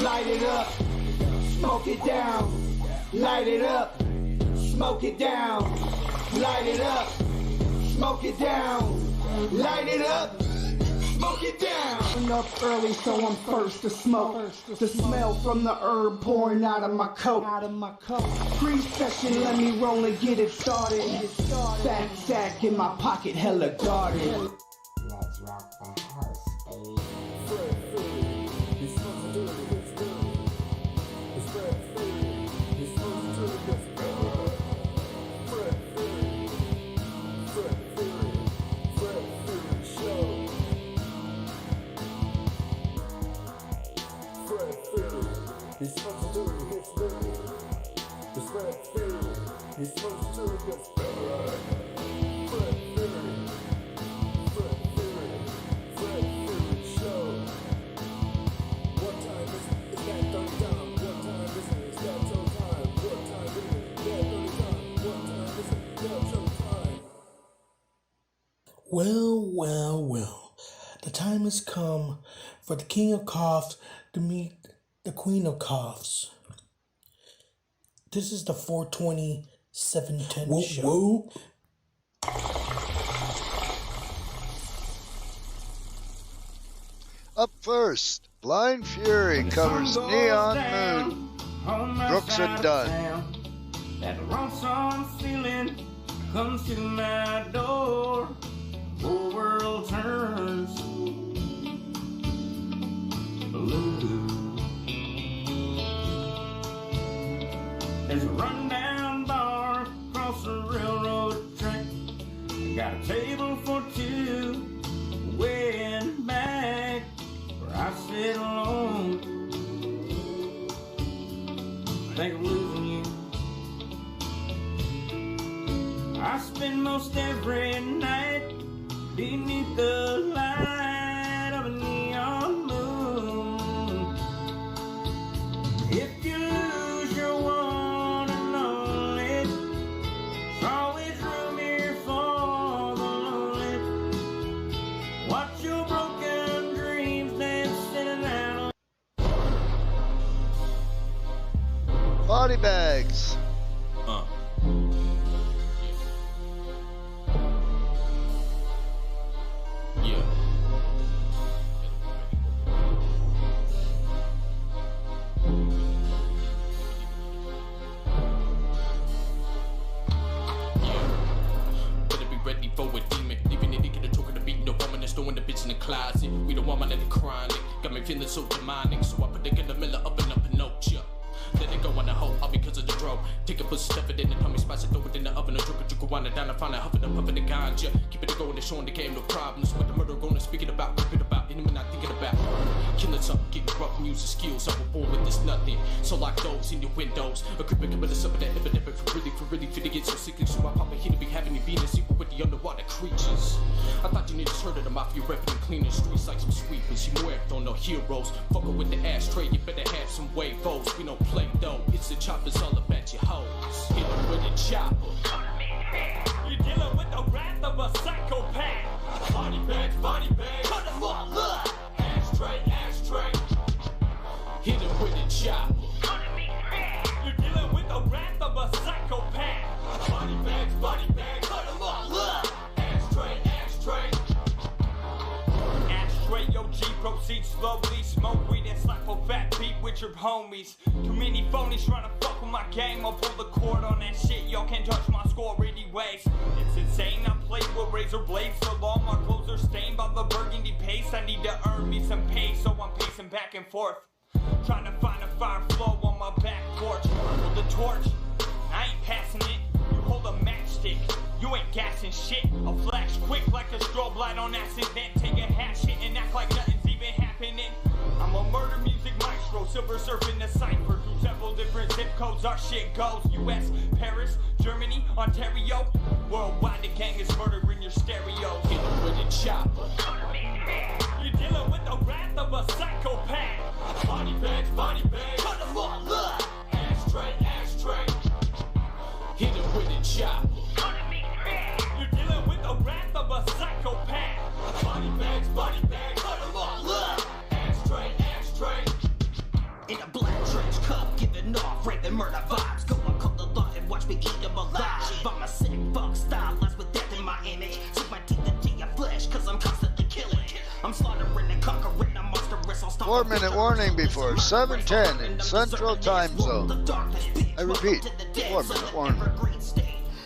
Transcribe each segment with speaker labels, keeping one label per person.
Speaker 1: light it up, smoke it down, light it up, smoke it down, light it up, smoke it down, light it up, smoke it down. I'm up early so I'm first to smoke. The smell from the herb pouring out of my coat. Pre-session, let me roll and get it started. Fat sack in my pocket, hella guarded.
Speaker 2: Let's rock the house, baby.
Speaker 3: Well. The time has come for the king of coughs to meet the queen of coughs. This is the 420 710 show. Whoa.
Speaker 4: Up first, Blind Fury covers Neon Moon. Brooks and Dunn.
Speaker 5: That lonesome feeling comes to my door. The whole world turns blue. There's a rundown bar across the railroad track. Got a table for two, way in back, where I sit alone. Think I'm losing you. I spend most every night beneath the light of a neon moon. If you lose your one and only, there's always room here for the lonely. Watch your broken dreams dancing out.
Speaker 4: Body bags.
Speaker 6: Closet. We the woman of the chronic. Got me feeling so demonic. So I put the Gunnar Miller up in a Pinocchio. Let it go on the hoe, all because of the dro. Take a pussy, stuff it in the tummy spots, and throw it in the oven. Or drip it, you go on it down and find it, huffing and puffing the ganja. Keep it going, and showing the game, no problems. With the murder going and speaking about, ripping about, anyone not thinking about. Killing something, getting rough and using skills. I was born with this nothing. So lock those in your windows. A creeping coming to some of that epidemic for really fit to get so sickly. So I pop a hit to be having you being a sequel with the underwater creatures. I thought you niggas heard of the mafia repping and cleaning the streets like some sweepers. You muerto, no heroes. Fuckin' with the ashtray, you better have some huevos. We don't play though, it's the choppers all about your hoes. Hit them with a chopper.
Speaker 5: You're dealing with the wrath of a psychopath.
Speaker 6: Body bags,
Speaker 5: cut them all up.
Speaker 6: ashtray. Hit them with a chopper.
Speaker 5: You're dealing with the wrath of a psychopath.
Speaker 6: Body bags,
Speaker 5: cut them all up.
Speaker 6: ashtray.
Speaker 5: Ashtray, yo G, proceed slowly. Smoke weed and slap a fat beat with your homies. Too many phonies trying to fuck with my game. I'll pull the cord on that shit, y'all can't touch my score anyways. It's insane, I play with razor blades so long. My clothes are stained by the burgundy paste. I need to earn me some pay, so I'm pacing back and forth, trying to find a fire flow on my back porch. Hold the torch, I ain't passing it. You hold a matchstick, you ain't gassing shit. I'll flash quick like a strobe light on accident. Take a hat shit and act like nothing's even happening. I'm a murder music maestro, silver surfing the cipher through several different zip codes. Our shit goes US, Paris, Germany, Ontario. Worldwide the gang is murdering your stereo.
Speaker 6: Hit them with a chopper.
Speaker 5: You're dealing with the wrath of a psychopath.
Speaker 6: Body bags,
Speaker 5: cut them all up.
Speaker 6: ashtray. Hit them with a chopper.
Speaker 5: You're dealing with the wrath of a psychopath.
Speaker 6: Body bags,
Speaker 5: cut them all up.
Speaker 6: ashtray.
Speaker 5: In a
Speaker 7: Spitting murder vibes, go on cold the lot and watch me eat them alive. I'm a sick fuck style, lost with death in my image. Took my teeth into your flesh, cause I'm constantly killing. I'm slaughtering and conquering, I'm monstrous. I'll stop.
Speaker 4: 4-minute warning before 7:10 in Central Time Zone. I repeat, 4-minute warning.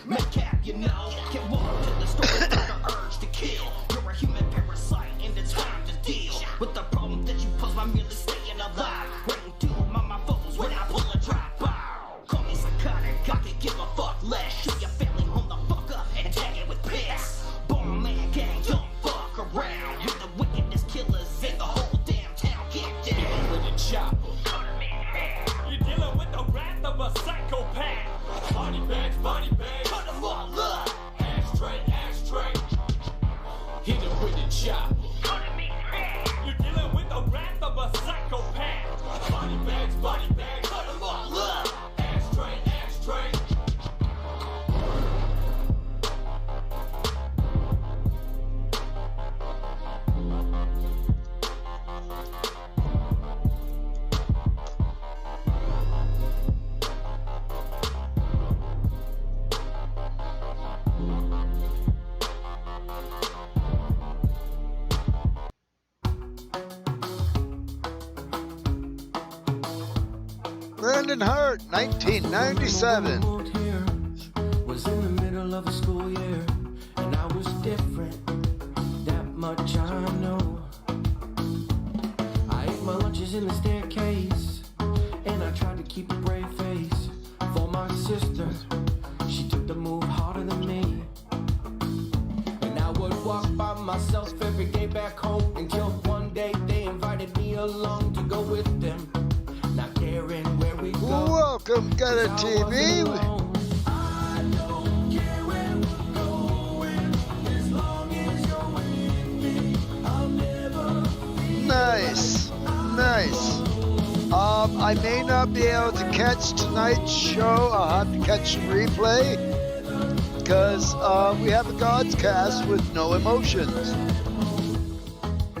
Speaker 7: Madcap, you know, can walk to the store without the urge to kill. You're a human parasite, and it's time to deal with the problem that you pose by merely staying alive. Waiting to my foes when I pull a drop out. Call me psychotic, I can give a fuck less. Shoot your family home the fuck up and tag it with piss. Bomb man gang, don't fuck around. You're the wickedest killers in the whole damn town. Get down
Speaker 6: With a chopper.
Speaker 5: You're dealing with the wrath of a psychopath.
Speaker 6: Body bags.
Speaker 7: cut them all up.
Speaker 6: Ashtray. Hit him with a chopper.
Speaker 5: You're dealing with the wrath of a psychopath.
Speaker 6: Body bags.
Speaker 7: Cut them all up.
Speaker 6: Ashtray.
Speaker 4: Brandon Hart, 1997.
Speaker 8: Moved here, was in the middle of a school year, and I was different. That much I know. I ate my lunches in the staircase, and I tried to keep a brave face for my sister. She took the move harder than me, and I would walk by myself every day back home until one day they invited me along to go with them. Not caring where we go.
Speaker 4: Welcome, Got a TV.
Speaker 8: I don't care where we're going, as long as you're with me. I'll never be
Speaker 4: Nice. I may not be able to catch tonight's show. I'll have to catch the replay because we have a God's cast with no emotions.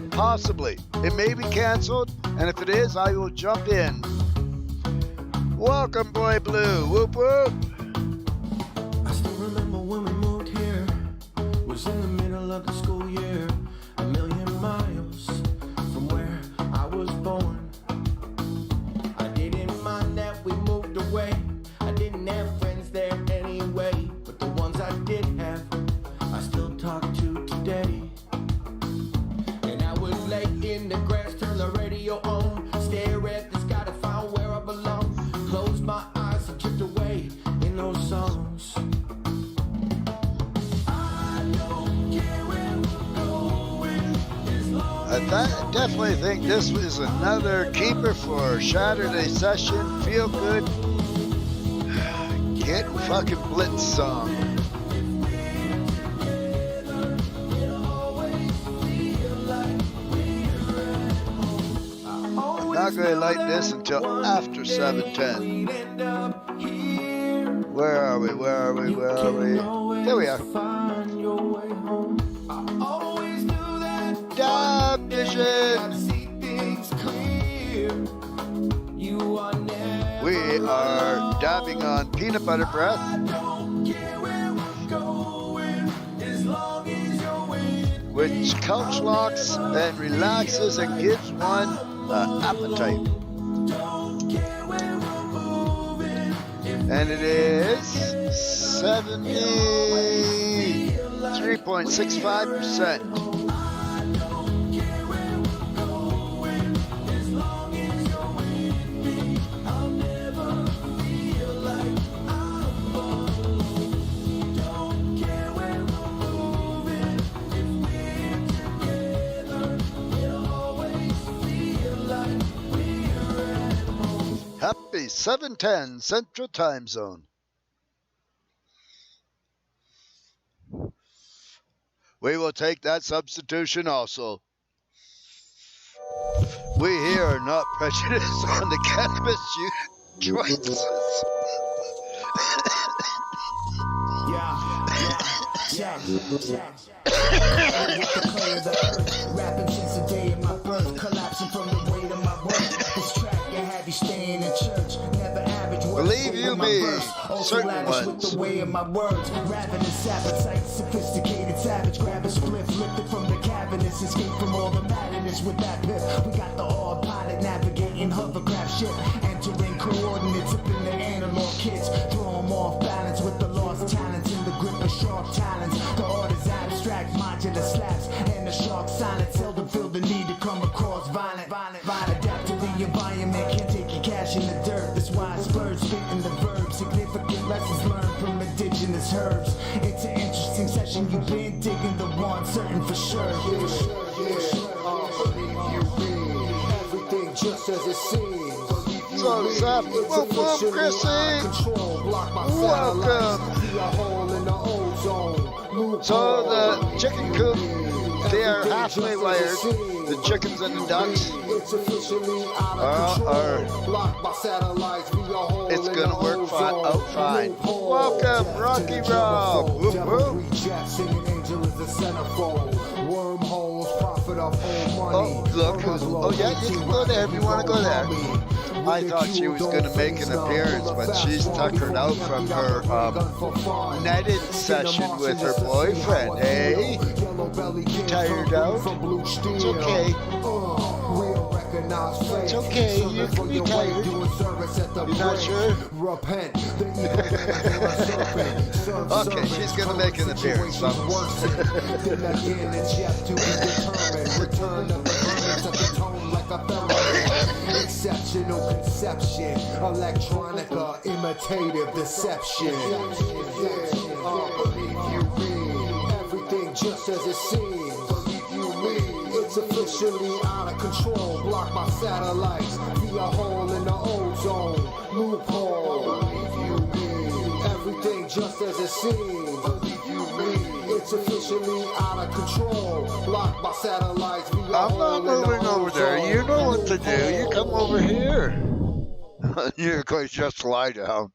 Speaker 4: Possibly. It may be canceled, and if it is, I will jump in. Welcome, Boy Blue. Whoop whoop.
Speaker 8: I still remember when we moved here. Was in the middle of the school year, a million miles from where I was born. I didn't mind that we moved away. I didn't have friends there anyway, but the ones I did have, I still talk to today. And I would lay in the grass, turn the radio on, stare at the sky to find where I belong. Close my eyes and drift away in those songs. I don't care where we're going, as long
Speaker 4: I definitely think this was another keeper for Saturday session. Feel good. Get fucking blitz song. I'm not going to like this until after 7:10. Where are we? There we are. Dab Vision. We are dabbing on Peanut Butter Breath. Which couch locks and relaxes and gives one appetite. And it is 73.65%. Happy 7:10 Central Time Zone. We will take that substitution also. We here are not prejudiced on the cannabis choices.
Speaker 1: Rapping since the day of my birth, collapsing from the weight of my work. This track can have you staying in church. Never average
Speaker 4: Believe you me, certain
Speaker 1: lavish with
Speaker 4: ones.
Speaker 1: the way of my words. Ravenous appetite, sophisticated savage. Grab a spliff, lift it from the cabinets. Escape from all the madness with that pip. We got the autopilot navigating hovercraft ship. Entering coordinates up in the analog kits. Throw 'em off balance with the lost talents in the grip of sharp talents. The art is abstract, modular slaps. And the shark silence seldom feel the need to come across violent. Adapt to the environment, can't take your cash in the dirt. That's why I splurge, spitting the verb. Significant lessons learned from indigenous herbs. It's an interesting session, you've been digging the one certain for sure. Everything just as it seems.
Speaker 4: So, Zap, whoop, Chrissy. Welcome. So, the chicken coop, they are halfway wired. The chickens and the ducks are it's gonna work out fine. Welcome, Rocky Rob. Whoop, whoop. Oh, look who's. Oh, yeah, you can go there if you want to go there. I thought she was going to make an appearance, but she's tuckered out from her netted session with her boyfriend, eh? You tired out? It's okay. It's okay, you tired. You're not sure? Okay, she's going to make an appearance, folks.
Speaker 1: Exceptional conception, electronica, imitative deception. Believe you me, everything just as it seems. Believe you me, it's officially out of control. Blocked by satellites, via hole in the ozone loophole. Believe you me, everything just as it seems. Believe you me, it's officially out of control. Blocked by satellites, via
Speaker 4: I'm not moving over there. You know what to do. You come over here. You're going to just lie down.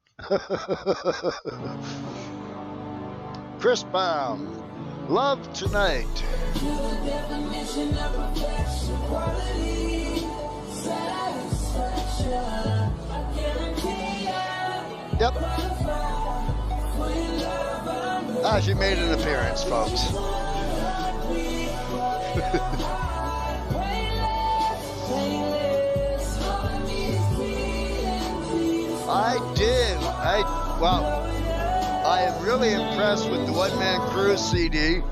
Speaker 4: Chris Baum, Love Tonight. Yep. Ah, she made an appearance, folks. I did. I am really impressed with the One Man Crew CD.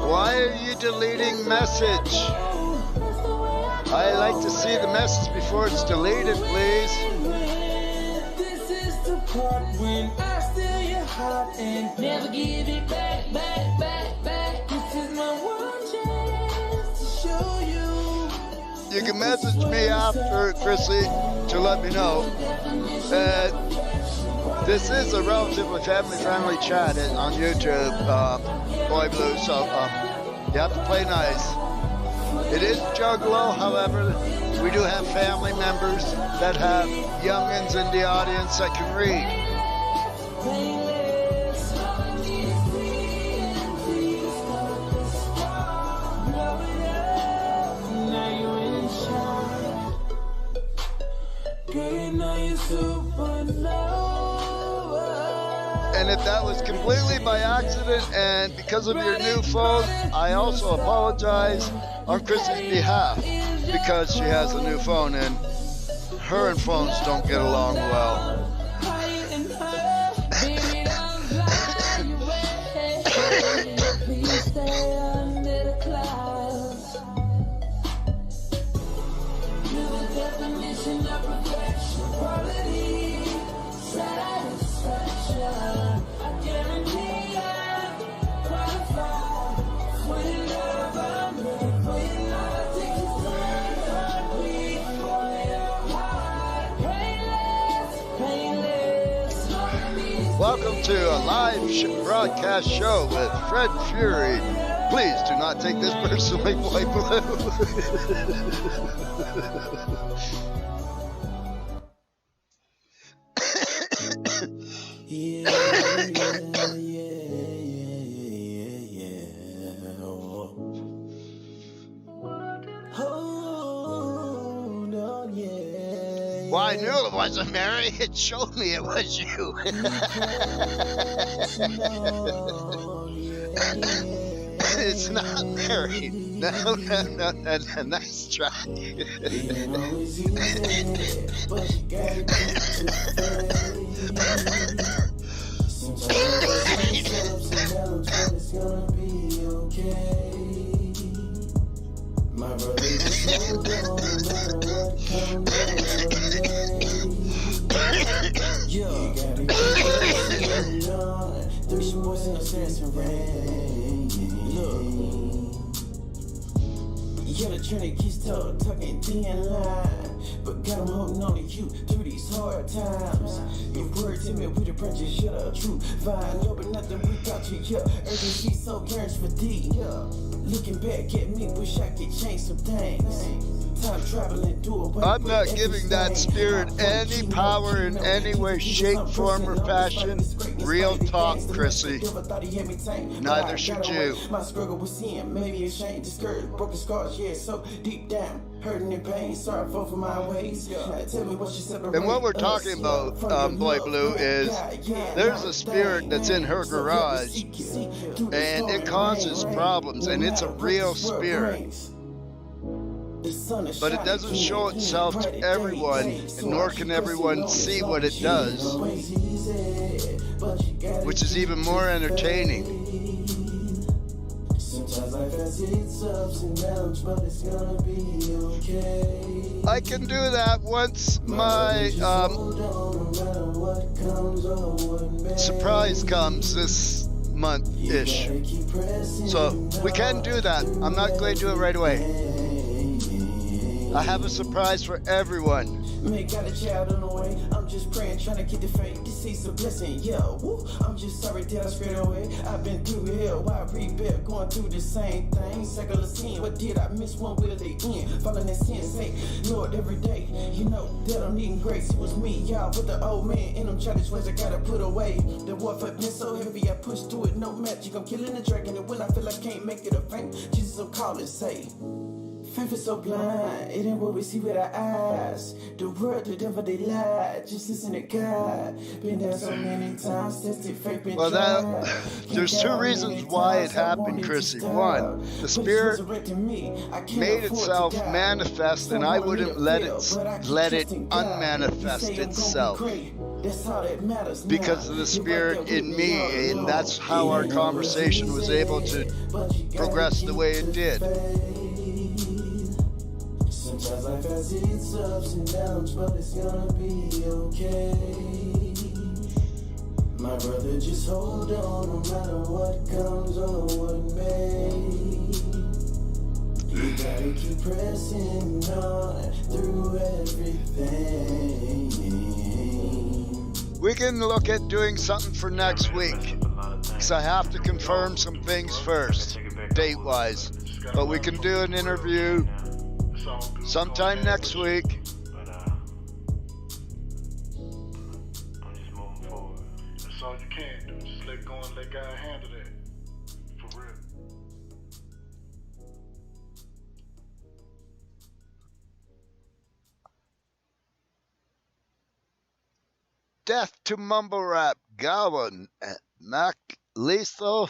Speaker 4: Why are you deleting message? I like to see the message before it's deleted, please.
Speaker 9: This is the part when I steal your heart and never give it back. This is my one chance to show you.
Speaker 4: You can message me after, Chrissy, to let me know. This is a relatively family-friendly chat on YouTube, Boy Blue, so you have to play nice. It is Juggalo, however, we do have family members that have youngins in the audience that can read. And if that was completely by accident and because of your new phone, I also apologize on Chrissy's behalf because she has a new phone and her and phones don't get along well. Welcome to a live broadcast show with Fred Fury Please do not take this personally, Boy Blue.
Speaker 8: Yeah. Hold on, yeah.
Speaker 4: Well, I knew it wasn't Mary. It showed me it was you. It's not Mary. No. Nice try. My brother just hold on, no matter what comes our way. You gotta keep on. 3 boys in the sense and rain. Look, yeah, the journey keeps talking thin line, but God, I'm holding on to you through these hard times. Your word to me with the branches, you're the true vine. No, but nothing without you, yeah. Urgency so yearns for thee, yeah. Looking back at me, wish I could change some things. Time traveling, do away. I'm not giving that spirit any power in any way, shape, form, or fashion. Real talk, Chrissy. Neither should you. My struggle with sin, maybe ashamed, discouraged, broken scars, yeah, so deep down, hurting and pain, sorrowful for my ways. Tell me what you separate. And what we're talking about, Boy Blue, is there's a spirit that's in her garage, and it causes problems, and it's a real spirit. But it doesn't show itself to everyone, and nor can everyone see what it does, which is even more entertaining. I can do that once my surprise comes this month-ish. So we can do that. I'm not going to do it right away. I have a surprise for everyone. Make got a child on the way. I'm just praying, trying to get the faith to see some blessing. Yeah, woo. I'm just sorry that I straight away. I've been through hell, why rebuild, going through the same thing. Secular sin, what did I miss? One will they end? Falling in sin, say, Lord, every day. You know that I'm needing grace. It was me, y'all, with the old man in them childish ways I gotta put away. The warfare been so heavy, I push through it, no magic. I'm killing the dragon, and when I feel I can't make it a faint, Jesus will call and say, faith is so blind, it ain't what we see with our eyes. The world, the devil, they lie. Just listen to God. Been there so many times, tested faith been tried. There's 2 reasons why it happened, Chrissy. One, the Spirit made itself manifest, and I wouldn't let it unmanifest itself. Because of the Spirit in me, and that's how our conversation was able to progress the way it did. Sometimes life has its ups and downs, but it's gonna be okay. My brother, just hold on, no matter what comes or what may. You gotta keep pressing on through everything. We can look at doing something for next week, because I have to confirm some things first, date-wise. But we can do an interview sometime next week.
Speaker 10: But I'm just moving forward. That's all you can do. Just let go and let God handle that. For real.
Speaker 4: Death to Mumble Rap, Gowan, Mac, Lethal,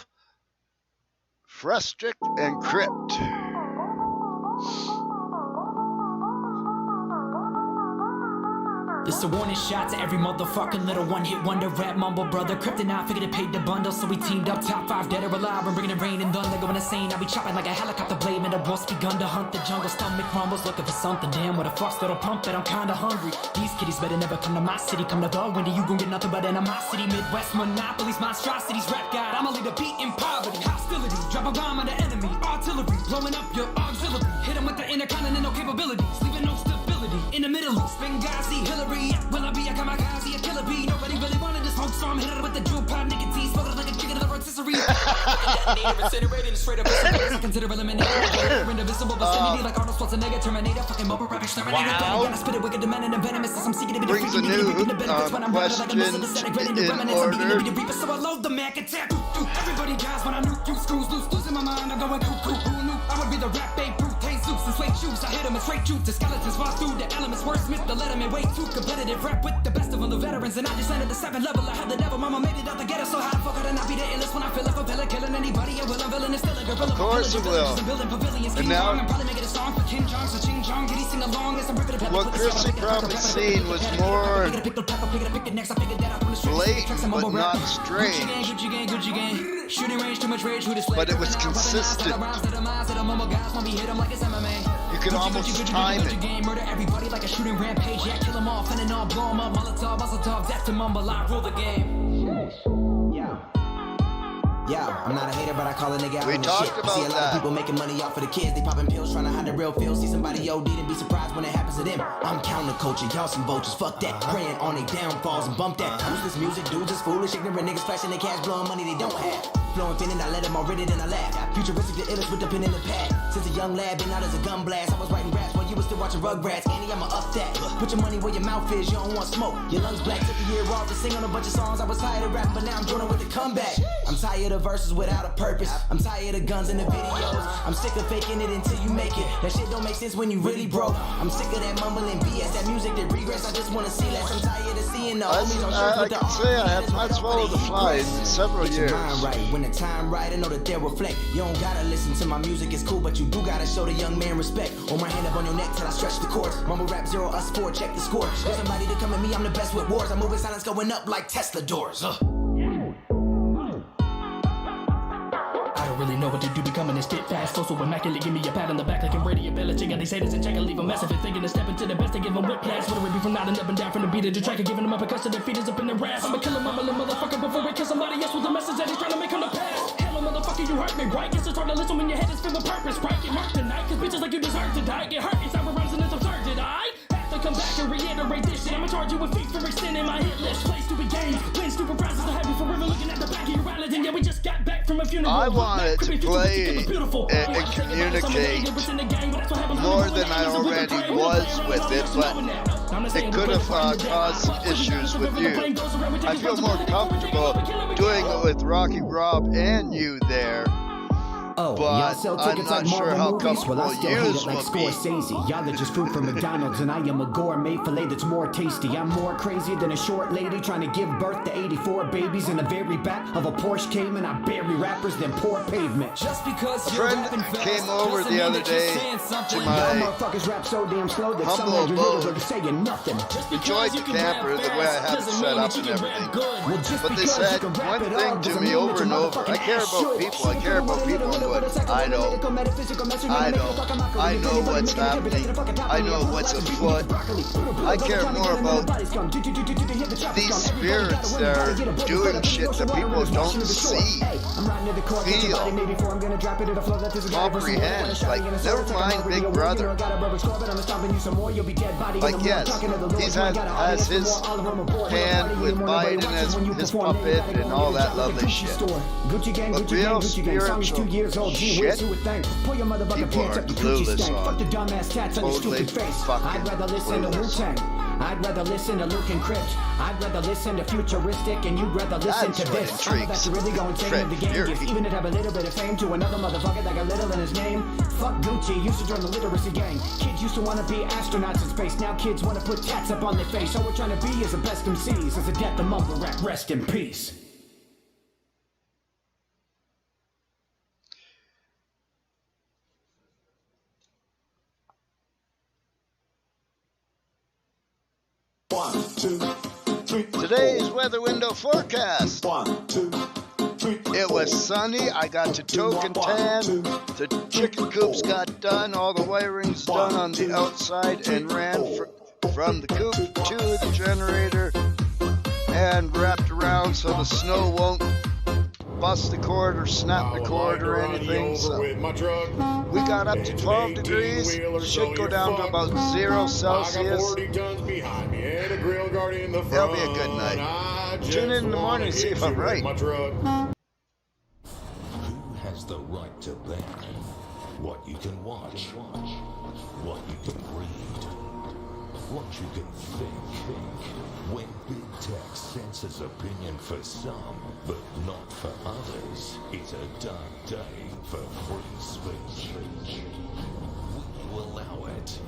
Speaker 4: Frustric, and Crypt.
Speaker 11: This a warning shot to every motherfucking little one-hit wonder rap mumble brother. Kryptonite figured it paid the bundle, so we teamed up. Top 5 dead or alive, we're bringing the rain and thunder, going insane. I'll be chopping like a helicopter blade, man. The wolf's begun to hunt the jungle. Stomach rumbles, looking for something. Damn, what a fuck's little pump it. I'm kinda hungry. These kiddies better never come to my city. Come to the window, you gon' get nothing but animosity. Midwest monopolies, monstrosities, rap god. I'ma leave a beat in poverty. Hostility, drop a bomb on the enemy. Artillery, blowing up your auxiliary. Hit 'em with the intercontinental capabilities, leaving no stability. In the Middle East, Benghazi, Hillary. Will I be a kamikaze, a killer bee? Nobody really wanted to smoke, so I'm hitting it with the jewel pop nicotine. Smoking like a chicken to the rotisserie. rotisserie. Detonator, incinerated, straight up incinerated. Consider eliminated. Indivisible vicinity like Arnold Schwarzenegger, Terminator, fucking mobile rap exterminator. Gotta spit it wicked, demanding and venomous. I'm seeking to be
Speaker 4: brings a new question in order.
Speaker 11: So I load the Mac attack. Everybody dies when I nuke you. Screws loose, losing my mind. I'm going cuckoo. Who knew I would be the rap babe, brute, Jesus and slate shoes. I hit them and straight shoot. The skeletons fall through the elements. Wordsmith, the letterman, way too competitive. Rap with the best of all the veterans, and I just landed the 7th level. I had the devil, mama made it out the ghetto. So how the fuck could I not be the illest when I feel like a villain, killing anybody? I will, I'm villain, it's still a gorilla.
Speaker 4: Of course it will. And now, what Chrissy probably seen was more blatant but not strange. But it was consistent. You could almost time it.
Speaker 11: Murder everybody like a shooting rampage. Yeah, kill them all, fending all, blow them up. Molotov, Molotov, death to mumble. I rule the game. Yeah, I'm not a hater, but I call a nigga out on the shit. I see a lot of people making money off of the kids. They popping pills, trying to hide the real feel. See somebody OD and be surprised when it happens to them. I'm counterculture, y'all some vultures. Fuck that, praying on they downfalls and bump that. Useless music, dudes is foolish, ignorant niggas flashing their cash, blowing money they don't have. Flowing fin I let them all read it and I laugh. Futuristic, the illest with the pen in the pad. Since a young lad, been out as a gun blast. I was writing raps while you was still watching Rugrats. Annie, I'ma up that. Put your money where your mouth is, you don't want smoke. Your lungs black, took a year off to sing on a bunch of songs. I was tired of rapping, but now I'm joining with the comeback. I'm tired of verses without a purpose. I'm tired of guns in the videos. I'm sick of faking it until you make it. That shit don't make sense when you really broke. I'm sick of that mumbling BS, that music that regrets. I just wanna see less. I'm tired of seeing the homies on shirts with the
Speaker 4: I can say I have not swallowed the fly in several years.
Speaker 11: Right. When the time right, I know that they'll reflect. You don't gotta listen to my music, it's cool, but you do gotta show the young man respect. Hold my hand up on your neck till I stretch the chords. Mumble rap 0, us 4, check the score. There's somebody to come at me, I'm the best with wars. I'm moving silence going up like Tesla doors. I don't really know what to do, becoming a spit fast. So immaculate, give me a pat on the back like I'm ready. A belly chick, and they say this and check and leave a message. Thinking to step into the best to give them whiplash. Whether it be from nodding up and down from the beat of the track, or giving them up because of their feet is up in the rap. I'ma kill a mumbling motherfucker before we kill somebody else with a message that he's trying to make on the past. Hello, motherfucker, you hurt me, right? Guess it's hard to listen when your head is filled with purpose, right? Get marked tonight, cause bitches like you deserve to die. Get hurt, it's our runs and it's absurd, did I? Have to come back and reiterate this shit. I'ma charge you with feet for extending my hit list. Play stupid games, win stupid prizes to have you forever looking at the back of your wallet. And yeah, we just got back from a funeral.
Speaker 4: I wanted to play and communicate more than I already was with it, but it could have caused issues with you. I feel more comfortable doing it with Rocky Rob and you there.
Speaker 12: Oh, y'all sell tickets like Marvel movies? Well, I still hate it like Scorsese. Y'all are just food from McDonald's, and I am a gourmet filet that's more tasty. I'm more crazy than a short lady trying to give birth to 84 babies in the very back of a Porsche Cayman. I bury rappers than poor pavement.
Speaker 11: Just because
Speaker 4: a friend came over the other day to my
Speaker 12: motherfuckers rap so damn slow that some
Speaker 4: humble abode.
Speaker 12: are saying nothing.
Speaker 4: Enjoyed the camper the way I have it set up and everything. But they said one thing to me over and over. I care about people. I care about people. I know what's happening. I know what's afoot. I care more about these spirits that are doing shit that people don't see, feel, comprehend. Like, never mind Big Brother. Like, yes, he has his hand with Biden as his puppet and all that lovely shit. But real spiritual shit, people are clueless on. Totally fucking clueless.
Speaker 12: I'd rather listen to Luke and Crypt. I'd rather listen to Futuristic, and you'd rather listen to this. That's really going to change the game. Gives even to have a little bit of fame to another motherfucker that got little in his name. Fuck Gucci, used to join the literacy gang. Kids used to want to be astronauts in space. Now kids want to put tats up on their face. All we're trying to be is the best MCs. As a death of mumble rap, rest in peace.
Speaker 4: Today's weather window forecast. It was sunny. I got to toke and tan. The chicken coops got done. All the wiring's done on the outside and ran from the coop to the generator and wrapped around so the snow won't bust the cord or snap the cord or anything. So we got up to 12 degrees. Should go down to about 0 Celsius. It'll be a good night. Tune in the morning and see if I'm right.
Speaker 13: right to ban what you can watch, what you can read, what you can think. When big tech censors opinion for some, but not for others, it's a dark day for free speech. Will you allow it?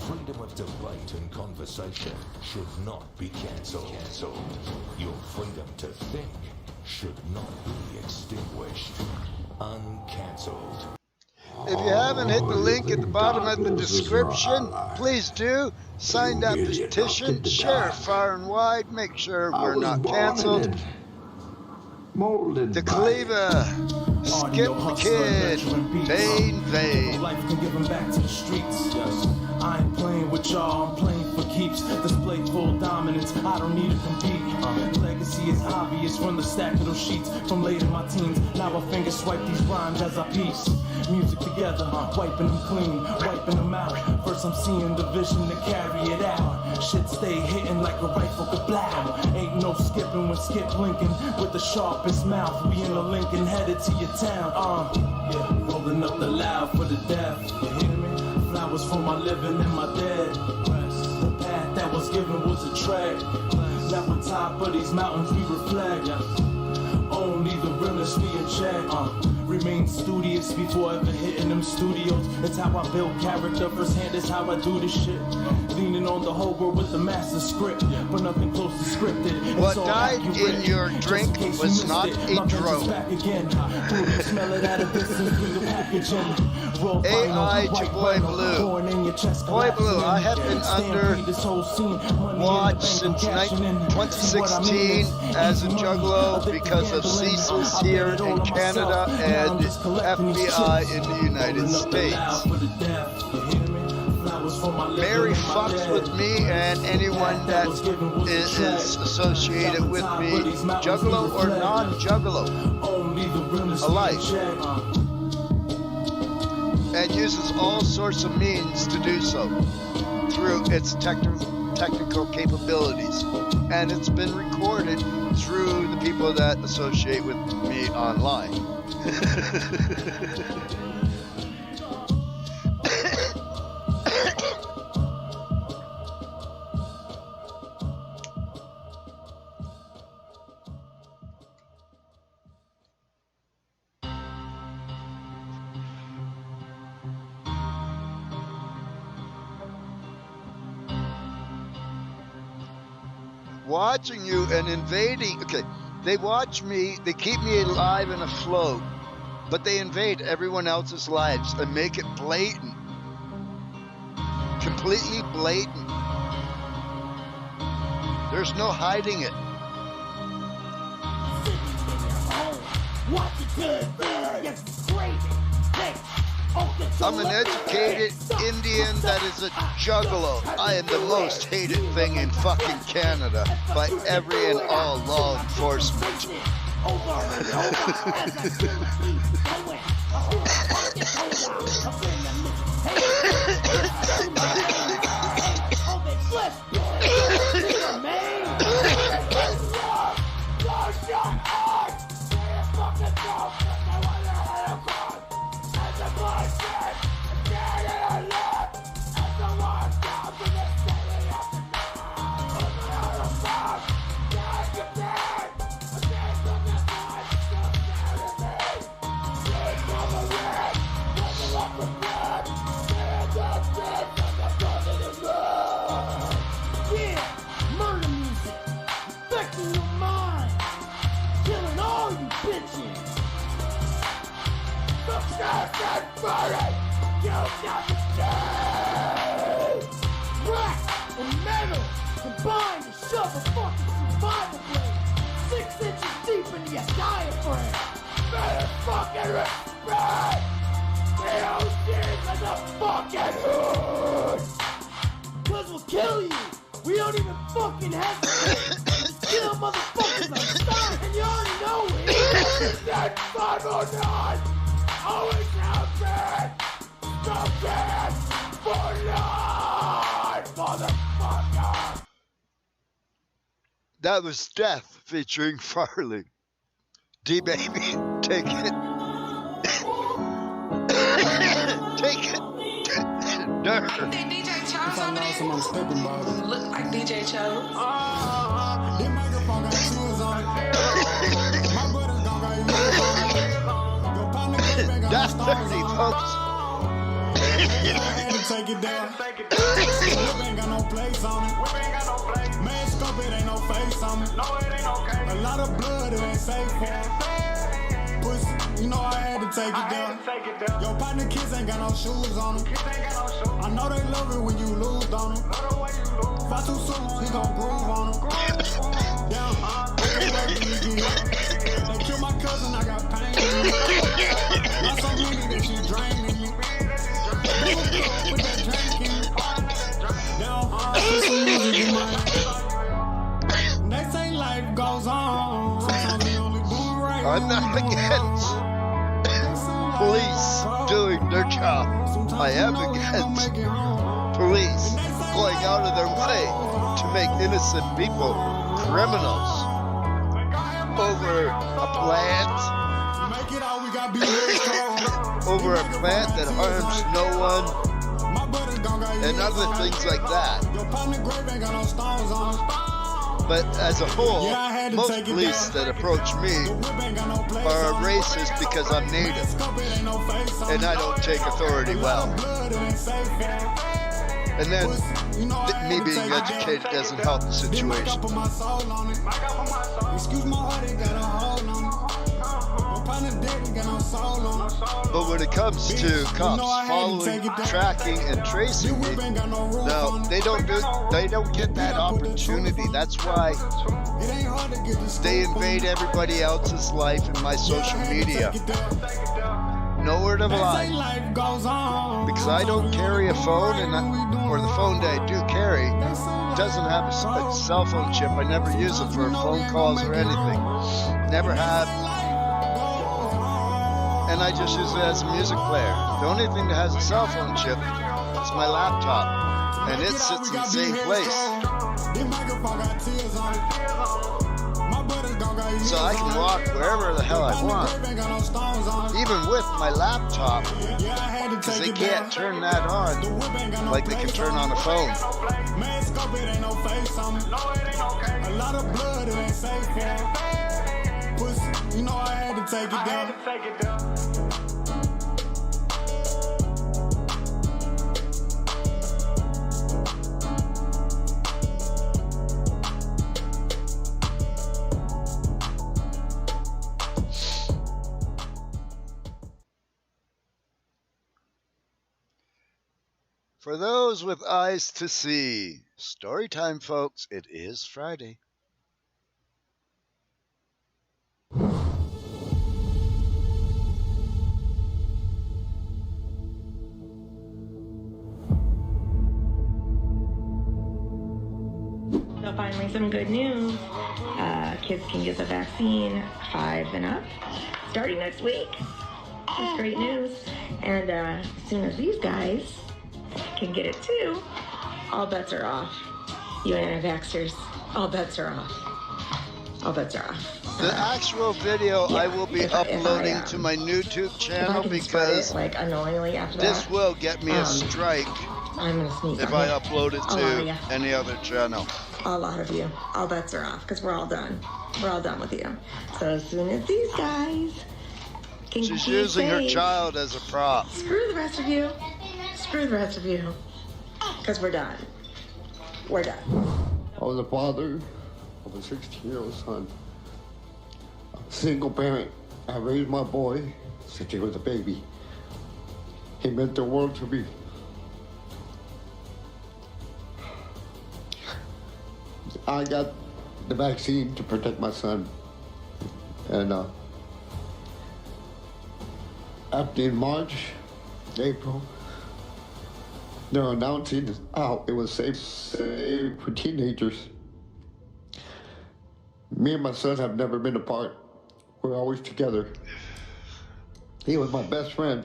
Speaker 13: Freedom of debate and conversation should not be cancelled. Your freedom to think should not be extinguished. Uncancelled.
Speaker 4: If you haven't hit the link at the bottom of the description, please do. Sign that petition, share it far and wide, make sure we're not canceled. The Cleaver, Skip the Kid, Vain.
Speaker 8: Life can give them back to the streets. Yes. I ain't playing with y'all, I'm playing for keeps. Display full dominance, I don't need to compete. Legacy is obvious from the stack of those sheets. From late in my teens, now I finger swipe these rhymes as I piece. Music together, wiping them clean, wiping them out. First I'm seeing the vision to carry it out. Shit stay hitting like a rifle kablow. Ain't no skipping when Skip blinking with the sharpest mouth. We in a Lincoln headed to your town. Yeah, rolling up the loud for the deaf. You hear me? Flowers for my living and my dead. The path that was given was a trek. Now on top of these mountains we reflect. Only the realness we in check. Remain studious before ever hitting them studios. It's how I build character firsthand, it's how I do this shit. Leaning on the whole world with the master script, but nothing close to scripted.
Speaker 4: What died in your drink was not a drone. AI to Boy Blue. Boy Blue, I have been under watch since 2016 as a juggalo because of Cecil's here in Canada and FBI in the United States. Mary fucks with me and anyone that is associated with me, juggalo or non-juggalo, alike, and uses all sorts of means to do so through its technical capabilities. And it's been recorded through the people that associate with me online. Watching you and invading, okay, they watch me, they keep me alive and afloat, but they invade everyone else's lives and make it blatant. Completely blatant. There's no hiding it. I'm an educated Indian that is a juggalo. I am the most hated thing in fucking Canada by every and all law enforcement.
Speaker 9: Combined to shove a fucking survival blade 6 inches deep into your diaphragm. Better fucking respect the OGs as a fucking hood. Cause we'll kill you. We don't even fucking hesitate. Kill motherfuckers on sight, and you already know it. That 509 always have been the best for life, motherfucker.
Speaker 4: That was Death featuring Farley. D-Baby, take it. Take it. Dirt.
Speaker 9: DJ Chose over there. Look like DJ Chose.
Speaker 4: That's 30, folks.
Speaker 8: Take it down. Whip ain't got no place on it. Man, scope, it ain't no face on it. A lot of blood, it ain't safe for it. Pussy, you know I had to take it down. Your partner kids ain't got no shoes on them. I know they love it when you lose on them. If I too soon, he gon' groove on them. Damn, they killed my cousin, I got pain in me. Not so many that she draining me. Put that drink in me. Down, put some music in my head. They say life goes on. Sometimes we only do it right.
Speaker 4: I'm not against police doing their job. I am against police going out of their way to make innocent people criminals over a plant. Over a plant that harms no one and other things like that. But as a whole, most police that approach me are racist because I'm native and I don't take authority well. And then me being educated doesn't help the situation. But when it comes to cops following, tracking, and tracing me, no, they don't get that opportunity. That's why they invade everybody else's life in my social media. Nowhere to lie. Because I don't carry a phone, or the phone that I do carry doesn't have a cell phone chip. I never use it for phone calls or anything. Never have. And I just use it as a music player. The only thing that has a cell phone chip is my laptop, and it sits in the same place. So I can walk wherever the hell I want, even with my laptop, because they can't turn that on like they can turn on a phone.
Speaker 8: A lot of blood, it ain't safe for. Pussy, you know I had to take it down.
Speaker 4: For those with eyes to see, story time, folks. It is Friday.
Speaker 14: So finally some good news. Kids can get the vaccine 5 and up starting next week. That's great news. And as soon as these guys can get it too, all bets are off. You anti-vaxxers, all bets are off. All bets are off.
Speaker 4: The actual video I will be uploading to my YouTube channel because
Speaker 14: unknowingly after
Speaker 4: this will get me a strike
Speaker 14: I'm gonna sneak
Speaker 4: if I upload it to any other channel.
Speaker 14: A lot of you. All bets are off because we're all done. We're all done with you. So as soon as these guys can
Speaker 4: She's using her child as a prop.
Speaker 14: Screw the rest of you. Screw the rest of you. Because we're done. We're done.
Speaker 15: I was a father of a 16-year-old son. A single parent. I raised my boy since he was a baby. He meant the world to me. I got the vaccine to protect my son. And after in March, April, they're announcing how it was safe for teenagers. Me and my son have never been apart. We're always together. He was my best friend.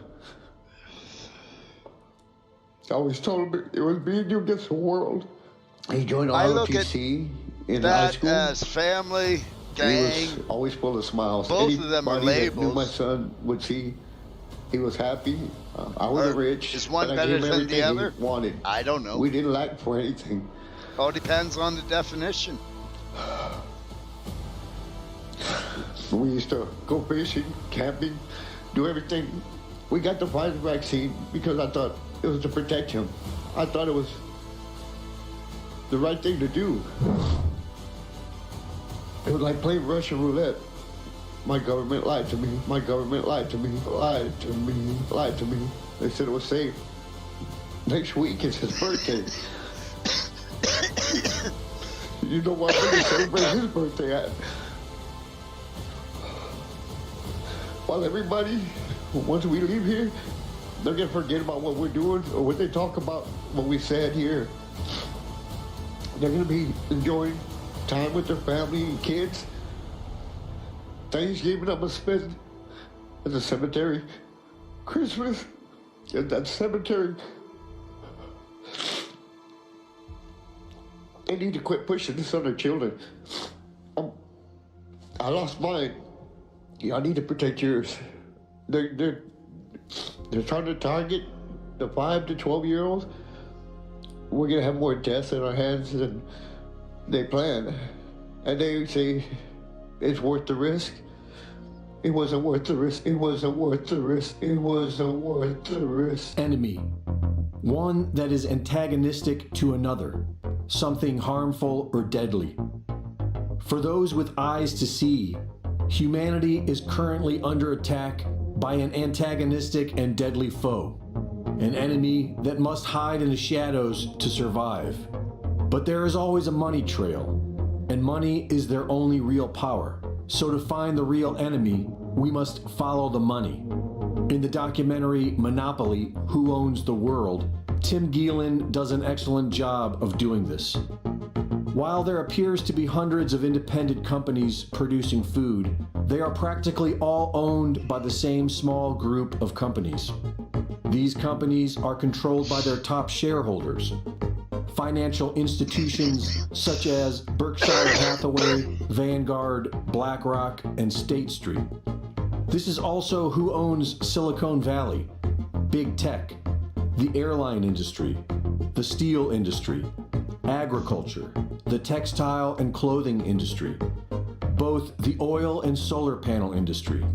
Speaker 15: I always told him it was me and you against the world. He joined
Speaker 4: I look
Speaker 15: ROTC
Speaker 4: at
Speaker 15: in high
Speaker 4: that
Speaker 15: school.
Speaker 4: as family gang.
Speaker 15: He was always full of smiles.
Speaker 4: Both of them are
Speaker 15: Anybody that knew
Speaker 4: labels.
Speaker 15: my son would see he was happy. I was rich.
Speaker 4: Is one
Speaker 15: but I
Speaker 4: better
Speaker 15: gave him
Speaker 4: than the
Speaker 15: everything
Speaker 4: other?
Speaker 15: he wanted.
Speaker 4: I don't know.
Speaker 15: We didn't lack for anything.
Speaker 4: All depends on the definition.
Speaker 15: We used to go fishing, camping, do everything. We got the Pfizer vaccine because I thought it was to protect him. I thought it was the right thing to do. It was like playing Russian roulette. My government lied to me. My government lied to me. Lied to me. Lied to me. They said it was safe. Next week is his birthday. You know what? We're going to celebrate his birthday at. While everybody, once we leave here, they're going to forget about what we're doing or what they talk about, what we said here. They're going to be enjoying time with their family and kids. Thanksgiving, I'm going to spend at the cemetery. Christmas at that cemetery. They need to quit pushing this on their children. I lost mine. Y'all need to protect yours. They're trying to target the 5 to 12-year-olds. We're gonna have more deaths in our hands than they plan, and they say it's worth the risk. It wasn't worth the risk. It wasn't worth the risk. It wasn't worth the risk.
Speaker 16: Enemy. One that is antagonistic to another, something harmful or deadly. For those with eyes to see, humanity is currently under attack by an antagonistic and deadly foe, an enemy that must hide in the shadows to survive. But there is always a money trail, and money is their only real power. So to find the real enemy, we must follow the money. In the documentary Monopoly, Who Owns the World, Tim Gielen does an excellent job of doing this. While there appears to be hundreds of independent companies producing food, they are practically all owned by the same small group of companies. These companies are controlled by their top shareholders, financial institutions such as Berkshire Hathaway, Vanguard, BlackRock, and State Street. This is also who owns Silicon Valley, big tech, the airline industry, the steel industry, agriculture, the textile and clothing industry, both the oil and solar panel industry,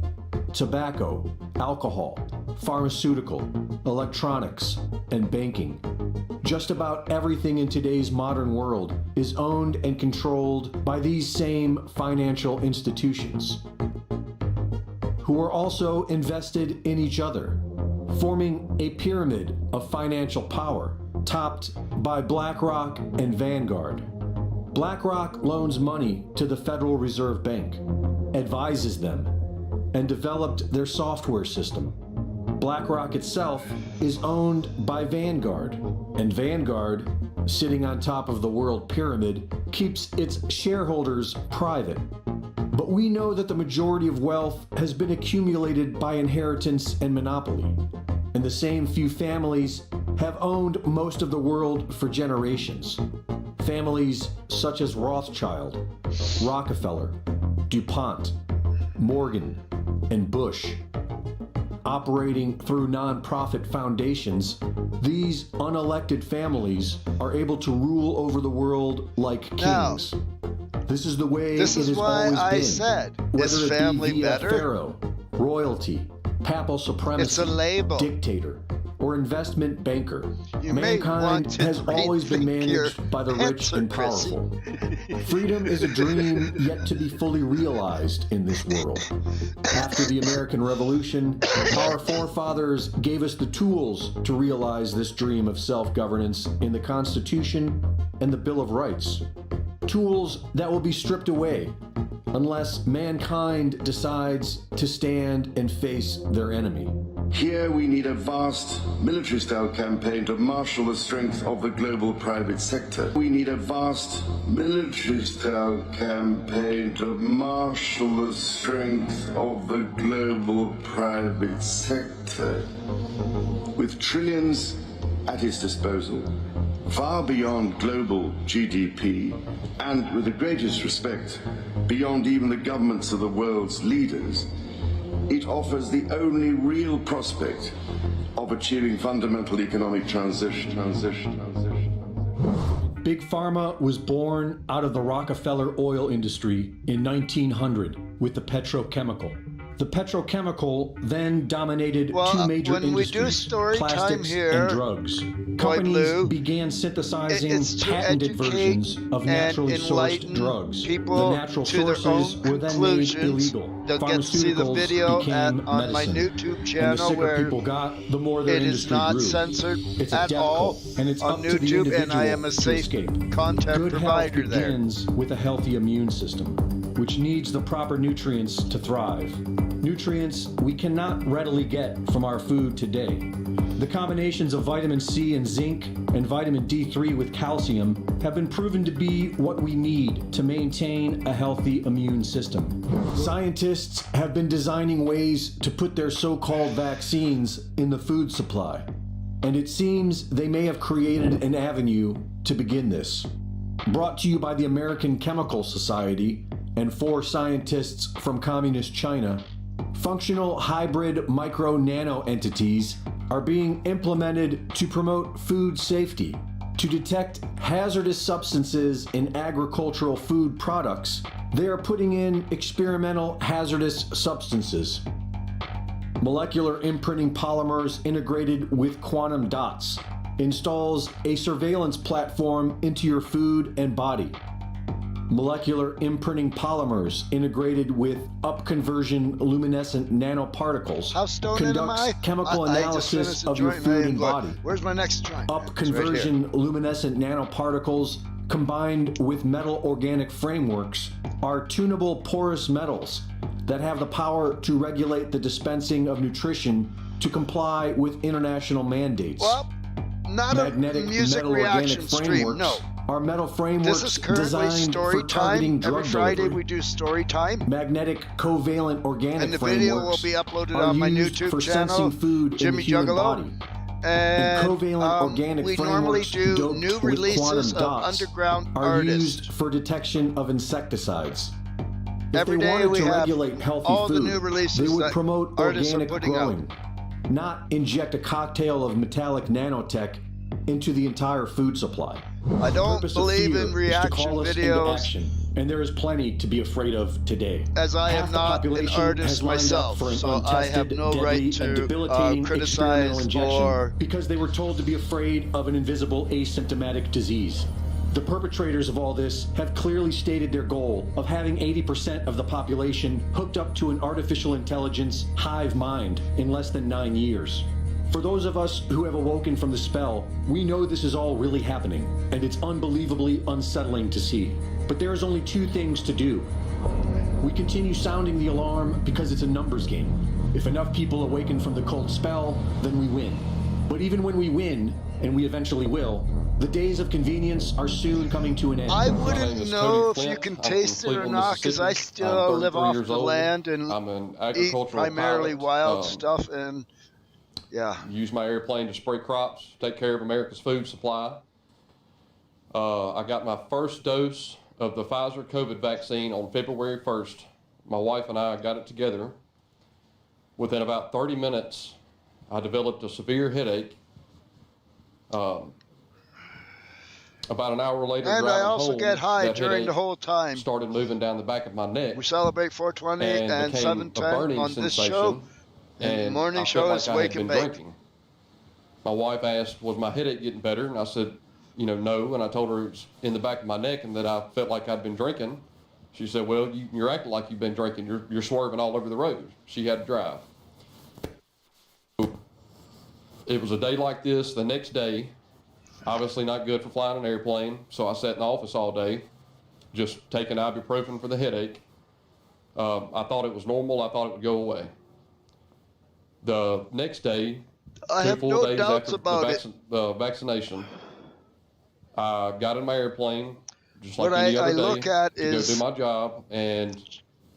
Speaker 16: tobacco, alcohol, pharmaceutical, electronics, and banking. Just about everything in today's modern world is owned and controlled by these same financial institutions, who are also invested in each other, forming a pyramid of financial power topped by BlackRock and Vanguard. BlackRock loans money to the Federal Reserve Bank, advises them, and developed their software system. BlackRock itself is owned by Vanguard, and Vanguard, sitting on top of the world pyramid, keeps its shareholders private. But we know that the majority of wealth has been accumulated by inheritance and monopoly, and the same few families have owned most of the world for generations. Families such as Rothschild, Rockefeller, DuPont, Morgan, and Bush. Operating through nonprofit foundations, these unelected families are able to rule over the world like kings. This is the way it has always been.
Speaker 4: Said,
Speaker 16: whether
Speaker 4: is family
Speaker 16: it be via
Speaker 4: better?
Speaker 16: pharaoh, royalty, papal supremacy,
Speaker 4: It's a label.
Speaker 16: dictator, or investment banker.
Speaker 4: You may
Speaker 16: Mankind
Speaker 4: want to
Speaker 16: has always been
Speaker 4: rethink your
Speaker 16: managed by the rich
Speaker 4: answer,
Speaker 16: and
Speaker 4: Chrissy.
Speaker 16: powerful. Freedom is a dream yet to be fully realized in this world. After the American Revolution, our forefathers gave us the tools to realize this dream of self-governance in the Constitution and the Bill of Rights. Tools that will be stripped away unless mankind decides to stand and face their enemy.
Speaker 17: Here we need a vast military-style campaign to marshal the strength of the global private sector. We need a vast military-style campaign to marshal the strength of the global private sector. With trillions at his disposal, far beyond global GDP, and with the greatest respect, beyond even the governments of the world's leaders, it offers the only real prospect of achieving fundamental economic transition.
Speaker 16: Big Pharma was born out of the Rockefeller oil industry in 1900 with the petrochemical. The petrochemical then dominated two major industries, plastics and drugs. Companies began synthesizing patented versions of naturally sourced drugs. The natural sources were then made illegal. Pharmaceuticals became medicine.
Speaker 4: On my YouTube channel,
Speaker 16: and the sicker
Speaker 4: where
Speaker 16: people got, the more their
Speaker 4: it
Speaker 16: industry
Speaker 4: is not
Speaker 16: grew.
Speaker 4: censored
Speaker 16: It's a
Speaker 4: at
Speaker 16: death
Speaker 4: all
Speaker 16: cult, and it's
Speaker 4: on
Speaker 16: up to the
Speaker 4: YouTube,
Speaker 16: individual
Speaker 4: and I am a
Speaker 16: to
Speaker 4: safe
Speaker 16: escape.
Speaker 4: content
Speaker 16: Good
Speaker 4: provider
Speaker 16: health
Speaker 4: there.
Speaker 16: begins with a healthy immune system, which needs the proper nutrients to thrive. Nutrients we cannot readily get from our food today. The combinations of vitamin C and zinc and vitamin D3 with calcium have been proven to be what we need to maintain a healthy immune system. Scientists have been designing ways to put their so-called vaccines in the food supply, and it seems they may have created an avenue to begin this. Brought to you by the American Chemical Society and 4 scientists from communist China, functional hybrid micro-nano entities are being implemented to promote food safety, to detect hazardous substances in agricultural food products. They are putting in experimental hazardous substances. Molecular imprinting polymers integrated with quantum dots installs a surveillance platform into your food and body. Molecular imprinting polymers integrated with upconversion luminescent nanoparticles conducts chemical analysis of your food and body.
Speaker 4: Where's my next joint?
Speaker 16: Upconversion luminescent nanoparticles combined with metal organic frameworks are tunable porous metals that have the power to regulate the dispensing of nutrition to comply with international mandates.
Speaker 4: Well, not
Speaker 16: magnetic
Speaker 4: a music
Speaker 16: metal
Speaker 4: reaction
Speaker 16: organic
Speaker 4: stream,
Speaker 16: frameworks
Speaker 4: no.
Speaker 16: Are metal frameworks
Speaker 4: This is currently
Speaker 16: designed
Speaker 4: story
Speaker 16: for targeting
Speaker 4: time.
Speaker 16: drug
Speaker 4: Every Friday
Speaker 16: delivery.
Speaker 4: we do story time.
Speaker 16: Magnetic covalent organic
Speaker 4: And the video will
Speaker 16: frameworks
Speaker 4: be uploaded
Speaker 16: are
Speaker 4: on my
Speaker 16: used
Speaker 4: YouTube
Speaker 16: for
Speaker 4: channel,
Speaker 16: sensing food
Speaker 4: Jimmy
Speaker 16: in the human
Speaker 4: Juggalo.
Speaker 16: body.
Speaker 4: And
Speaker 16: covalent organic
Speaker 4: we normally
Speaker 16: frameworks
Speaker 4: do
Speaker 16: doped
Speaker 4: new
Speaker 16: with
Speaker 4: releases
Speaker 16: quantum
Speaker 4: of
Speaker 16: dots
Speaker 4: underground
Speaker 16: are
Speaker 4: artists.
Speaker 16: used for detection of insecticides. If
Speaker 4: Every
Speaker 16: they
Speaker 4: day
Speaker 16: wanted
Speaker 4: we
Speaker 16: to
Speaker 4: have
Speaker 16: regulate healthy
Speaker 4: all
Speaker 16: food,
Speaker 4: the new releases
Speaker 16: they would
Speaker 4: that
Speaker 16: promote
Speaker 4: artists are
Speaker 16: organic
Speaker 4: putting
Speaker 16: growing, not inject a cocktail of metallic nanotech into the entire food supply.
Speaker 4: I don't
Speaker 16: Purpose
Speaker 4: believe
Speaker 16: of fear
Speaker 4: in
Speaker 16: is to
Speaker 4: reaction
Speaker 16: call us into
Speaker 4: videos.
Speaker 16: action, and there is plenty to be afraid of today.
Speaker 4: As I
Speaker 16: Half
Speaker 4: am
Speaker 16: the
Speaker 4: not an
Speaker 16: population
Speaker 4: artist
Speaker 16: has lined up
Speaker 4: myself,
Speaker 16: for an
Speaker 4: so I have
Speaker 16: untested,
Speaker 4: no
Speaker 16: deadly,
Speaker 4: right
Speaker 16: and
Speaker 4: to
Speaker 16: debilitating experimental
Speaker 4: criticize
Speaker 16: injection
Speaker 4: or
Speaker 16: because they were told to be afraid of an invisible asymptomatic disease. The perpetrators of all this have clearly stated their goal of having 80% of the population hooked up to an artificial intelligence hive mind in less than 9 years. For those of us who have awoken from the spell, we know this is all really happening, and it's unbelievably unsettling to see. But there is only 2 things to do. We continue sounding the alarm because it's a numbers game. If enough people awaken from the cult spell, then we win. But even when we win, and we eventually will, the days of convenience are soon coming to an end.
Speaker 4: I wouldn't know if you can taste it or not, because I still live off the land and eat primarily wild stuff, and yeah.
Speaker 18: Use my airplane to spray crops, take care of America's food supply. I got my first dose of the Pfizer COVID vaccine on February 1st. My wife and I got it together. Within about 30 minutes, I developed a severe headache. About an hour later,
Speaker 4: and I also
Speaker 18: home,
Speaker 4: get high
Speaker 18: that
Speaker 4: during the whole time.
Speaker 18: Started moving down the back of my neck.
Speaker 4: We celebrate 420 and 710 on this show. And the morning show is Wake and Bake.
Speaker 18: Drinking. My wife asked, was my headache getting better? And I said, no. And I told her it was in the back of my neck and that I felt like I'd been drinking. She said, well, you're acting like you've been drinking. You're swerving all over the road. She had to drive. It was a day like this. The next day, obviously not good for flying an airplane. So I sat in the office all day, just taking ibuprofen for the headache. I thought it was normal. I thought it would go away. The next day,
Speaker 4: I have
Speaker 18: 4
Speaker 4: no
Speaker 18: days
Speaker 4: doubts
Speaker 18: after
Speaker 4: about
Speaker 18: the vaccination, I got in my airplane, just like
Speaker 4: what
Speaker 18: any other
Speaker 4: I
Speaker 18: day,
Speaker 4: look at
Speaker 18: to
Speaker 4: is
Speaker 18: go do my job, and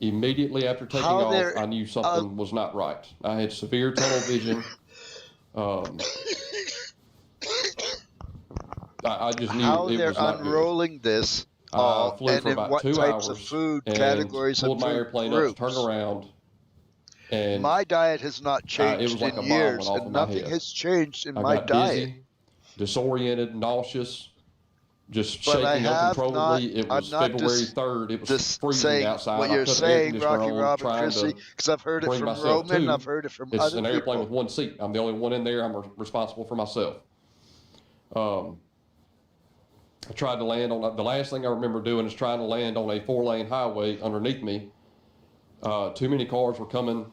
Speaker 18: immediately after taking
Speaker 4: how
Speaker 18: off,
Speaker 4: they're-
Speaker 18: I knew something was not right. I had severe tunnel vision. I I just knew
Speaker 4: how
Speaker 18: it
Speaker 4: they're
Speaker 18: was not good.
Speaker 4: unrolling this
Speaker 18: I
Speaker 4: all,
Speaker 18: flew
Speaker 4: and
Speaker 18: for
Speaker 4: in
Speaker 18: about
Speaker 4: what
Speaker 18: 2
Speaker 4: types
Speaker 18: hours
Speaker 4: of food
Speaker 18: and
Speaker 4: categories
Speaker 18: pulled
Speaker 4: and
Speaker 18: my
Speaker 4: food
Speaker 18: airplane
Speaker 4: groups.
Speaker 18: up, turned around, and
Speaker 4: My diet has not
Speaker 18: it
Speaker 4: changed
Speaker 18: was like
Speaker 4: in
Speaker 18: a bomb went
Speaker 4: years,
Speaker 18: off
Speaker 4: and
Speaker 18: in my
Speaker 4: nothing
Speaker 18: head.
Speaker 4: has changed in
Speaker 18: I
Speaker 4: my
Speaker 18: got
Speaker 4: diet.
Speaker 18: dizzy, disoriented, nauseous, just
Speaker 4: But I
Speaker 18: shaking
Speaker 4: have
Speaker 18: uncontrollably. It
Speaker 4: I'm
Speaker 18: was
Speaker 4: not
Speaker 18: February
Speaker 4: just
Speaker 18: 3rd. It was freezing
Speaker 4: saying
Speaker 18: outside.
Speaker 4: what
Speaker 18: I
Speaker 4: you're
Speaker 18: cut the air
Speaker 4: saying,
Speaker 18: conditioner
Speaker 4: Rocky
Speaker 18: on,
Speaker 4: Robert
Speaker 18: trying
Speaker 4: Chrissy,
Speaker 18: to
Speaker 4: because I've heard it
Speaker 18: bring
Speaker 4: from
Speaker 18: myself
Speaker 4: Roman,
Speaker 18: to.
Speaker 4: I've heard it from
Speaker 18: It's
Speaker 4: other
Speaker 18: an airplane
Speaker 4: people.
Speaker 18: with one seat. I'm the only one in there. I'm responsible for myself. I tried to land on, the last thing I remember doing is trying to land on a 4-lane highway underneath me. Too many cars were coming,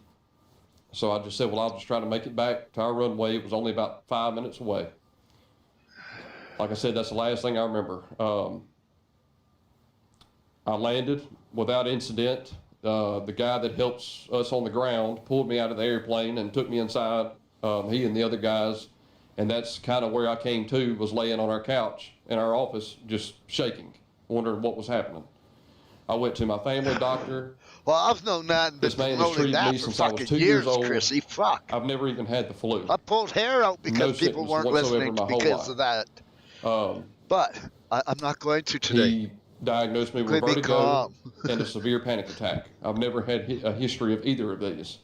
Speaker 18: so I just said, well, I'll just try to make it back to our runway. It was only about 5 minutes away. Like I said, that's the last thing I remember. I landed without incident. The guy that helps us on the ground pulled me out of the airplane and took me inside, he and the other guys. And that's kind of where I came to, was laying on our couch in our office, just shaking, wondering what was happening. I went to my family doctor.
Speaker 4: Well, I've known that and been
Speaker 18: This man has
Speaker 4: promoting
Speaker 18: treated me
Speaker 4: that for
Speaker 18: since I was
Speaker 4: fucking
Speaker 18: 2 years
Speaker 4: years,
Speaker 18: old.
Speaker 4: Chrissy. Fuck.
Speaker 18: I've never even had the flu.
Speaker 4: I pulled hair out
Speaker 18: No
Speaker 4: because people
Speaker 18: sickness
Speaker 4: weren't
Speaker 18: whatsoever
Speaker 4: listening
Speaker 18: my whole
Speaker 4: because
Speaker 18: life.
Speaker 4: of that. But I'm not going to today.
Speaker 18: He diagnosed me with
Speaker 4: Could be
Speaker 18: vertigo
Speaker 4: calm.
Speaker 18: and a severe panic attack. I've never had a history of either of these.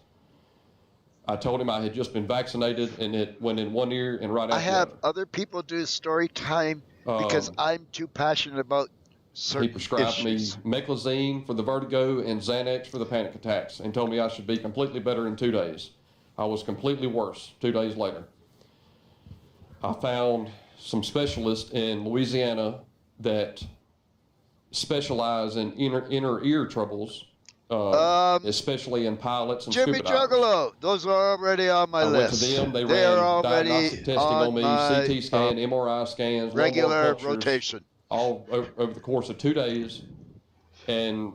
Speaker 18: I told him I had just been vaccinated, and it went in one ear and right out
Speaker 4: I
Speaker 18: the
Speaker 4: have
Speaker 18: other.
Speaker 4: other people do story time because I'm too passionate about certain
Speaker 18: He prescribed
Speaker 4: issues.
Speaker 18: me meclizine for the vertigo and Xanax for the panic attacks and told me I should be completely better in 2 days. I was completely worse 2 days later. I found some specialists in Louisiana that specialize in inner ear troubles, especially in pilots and
Speaker 4: Jimmy
Speaker 18: scuba divers.
Speaker 4: Juggalo, those are already on my
Speaker 18: I went
Speaker 4: list.
Speaker 18: to them. They
Speaker 4: are
Speaker 18: ran
Speaker 4: already
Speaker 18: diagnostic testing on me,
Speaker 4: my,
Speaker 18: CT scan, MRI scans,
Speaker 4: regular
Speaker 18: lumbar punctures,
Speaker 4: rotation.
Speaker 18: all over the course of 2 days. And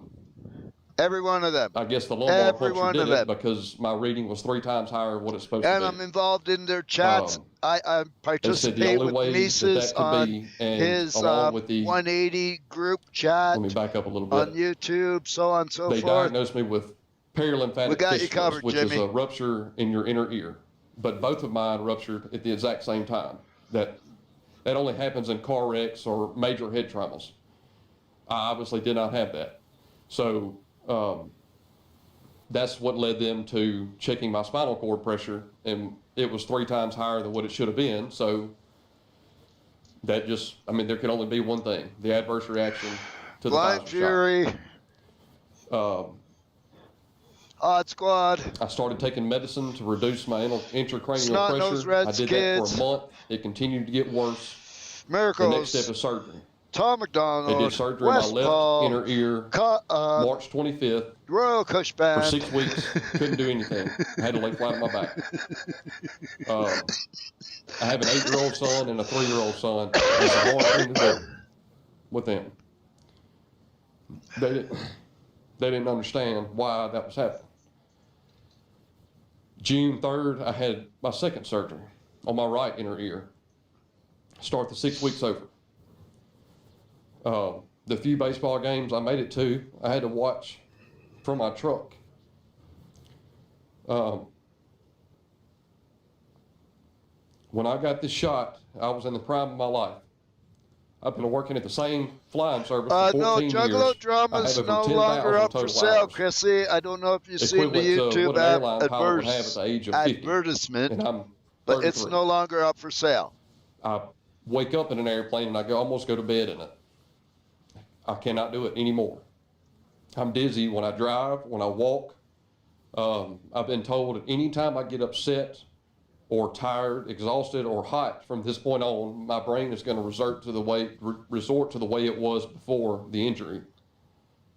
Speaker 4: every one of them.
Speaker 18: I guess the lumbar puncture did it because my reading was 3 times higher than what it's supposed to
Speaker 4: And
Speaker 18: be.
Speaker 4: I'm involved in their chats. I
Speaker 18: They said the
Speaker 4: participate
Speaker 18: only
Speaker 4: with
Speaker 18: way
Speaker 4: Mises
Speaker 18: that could
Speaker 4: on
Speaker 18: be, and
Speaker 4: his
Speaker 18: along with the
Speaker 4: 180 group chat.
Speaker 18: Let me back up a little
Speaker 4: on
Speaker 18: bit.
Speaker 4: YouTube, so on and so
Speaker 18: They
Speaker 4: forth.
Speaker 18: diagnosed me with perilymphatic
Speaker 4: We got you
Speaker 18: fistulas,
Speaker 4: covered,
Speaker 18: which is
Speaker 4: Jimmy.
Speaker 18: a rupture in your inner ear. But both of mine ruptured at the exact same time. That only happens in car wrecks or major head traumas. I obviously did not have that. So that's what led them to checking my spinal cord pressure, and it was 3 times higher than what it should have been. So that just, I mean, there could only be one thing: the adverse reaction to the
Speaker 4: Blind
Speaker 18: Pfizer
Speaker 4: Fury.
Speaker 18: shot.
Speaker 4: Hot Squad.
Speaker 18: I started taking medicine to reduce my intracranial
Speaker 4: Snot-nosed
Speaker 18: pressure. I
Speaker 4: Reds
Speaker 18: did
Speaker 4: kids.
Speaker 18: that for a month. It continued to get worse.
Speaker 4: Miracles.
Speaker 18: The next step is surgery.
Speaker 4: Tom
Speaker 18: They
Speaker 4: McDonald.
Speaker 18: did surgery in
Speaker 4: West
Speaker 18: my left
Speaker 4: Paul,
Speaker 18: inner ear, March 25th.
Speaker 4: Royal Kush Band.
Speaker 18: For 6 weeks, couldn't do anything. I had to lay flat on my back. I have an 8-year-old son and a 3-year-old son. It's a hard thing to do with them. They didn't understand why that was happening. June 3rd, I had my second surgery on my right inner ear. Start the 6 weeks over. The few baseball games I made it to, I had to watch from my truck. When I got this shot, I was in the prime of my life. I've been working at the same flying service for 14
Speaker 4: no,
Speaker 18: years.
Speaker 4: Juggalo Drama's
Speaker 18: I have
Speaker 4: no
Speaker 18: over
Speaker 4: longer
Speaker 18: 10,000
Speaker 4: up for
Speaker 18: total
Speaker 4: sale,
Speaker 18: hours.
Speaker 4: Chrissy. I don't know if you've seen the
Speaker 18: Equivalent to
Speaker 4: YouTube
Speaker 18: what an airline pilot would have at the age of 50.
Speaker 4: advertisement,
Speaker 18: And I'm
Speaker 4: but it's
Speaker 18: 33.
Speaker 4: no longer up for sale.
Speaker 18: I wake up in an airplane and I almost go to bed in it. I cannot do it anymore. I'm dizzy when I drive, when I walk. I've been told that anytime I get upset or tired, exhausted, or hot from this point on, my brain is going to resort to the way it was before the injury.